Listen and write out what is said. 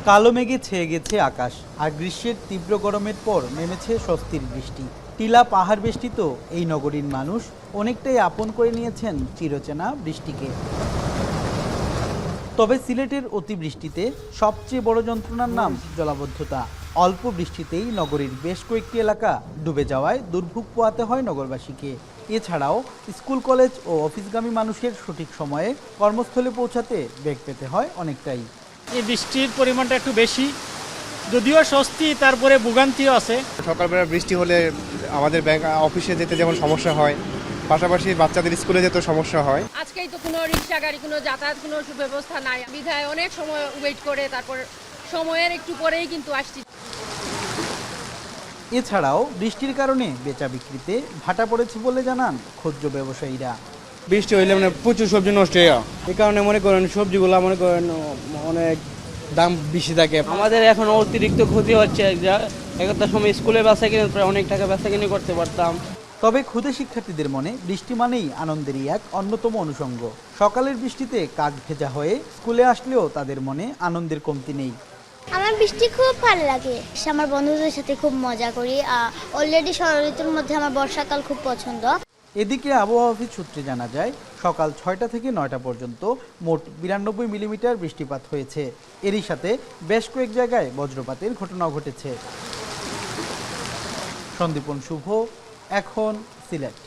কালো মেঘে ছেয়ে গেছে আকাশ, আর গ্রীষ্মের তীব্র গরমের পর নেমেছে স্বস্তির বৃষ্টি। টিলা পাহাড় বেষ্টিত এই নগরীর মানুষ অনেকটাই আপন করে নিয়েছেন চিরচেনা বৃষ্টিকে। তবে সিলেটের অতিবৃষ্টিতে সবচেয়ে বড় যন্ত্রণার নাম জলাবদ্ধতা। অল্প বৃষ্টিতেই নগরীর বেশ কয়েকটি এলাকা ডুবে যাওয়ায় দুর্ভোগ পোহাতে হয় নগরবাসীকে। এছাড়াও স্কুল, কলেজ ও অফিসগামী মানুষের সঠিক সময়ে কর্মস্থলে পৌঁছাতে বেগ পেতে হয় অনেকটাই। এই বৃষ্টির পরিমাণটা একটু বেশি, যদিও স্বস্তি তারপরে ভোগান্তিও আছে। সকালবেলা বৃষ্টি হলে আমাদের ব্যাংক অফিসে যেতে যেমন সমস্যা হয়, পাশাপাশি বাচ্চাদের স্কুলে যেতেও সমস্যা হয়। আজকেই তো কোনো রিক্সা গাড়ি, কোনো যাতায়াত, কোনো সুব্যবস্থা নাই বিধায় অনেক সময় ওয়েট করে তারপর সময়ের একটু পরেই কিন্তু আসছি। এছাড়াও বৃষ্টির কারণে বেচা বিক্রিতে ভাটা পড়েছে বলে জানান ক্ষুদ্র ব্যবসায়ীরা। বৃষ্টি হইলে প্রচুর সবজি নষ্ট হয়ে যায়। এই কারণে মনে করেন সবজিগুলো অনেক দাম বেশি থাকে। আমাদের এখন অতিরিক্ত ক্ষতি হচ্ছে, একটা সময় স্কুলে বেচা কিনে প্রায় অনেক টাকা বেচা কিনে করতে পারতাম। তবে ক্ষুদে শিক্ষার্থীদের মনে বৃষ্টি মানেই আনন্দেরই এক অন্যতম অনুষঙ্গ। সকালের বৃষ্টিতে কাক ভেজা হয়ে স্কুলে আসলেও তাদের মনে আনন্দের কমতি নেই। আমার বৃষ্টি খুব ভালো লাগে, আমার বন্ধুদের সাথে খুব মজা করি। অলরেডি শরৎ ঋতুর মধ্যে আমার বর্ষাকাল খুব পছন্দ। এদিকে আবহাওয়া অফিস সূত্রে জানা যায়, সকাল 6টা থেকে 9টা পর্যন্ত মোট 92 মিলিমিটার বৃষ্টিপাত হয়েছে। এরই সাথে বেশ কয়েক জায়গায় বজ্রপাতের ঘটনাও ঘটেছে। সন্দীপন শুভ, এখন সিলেট।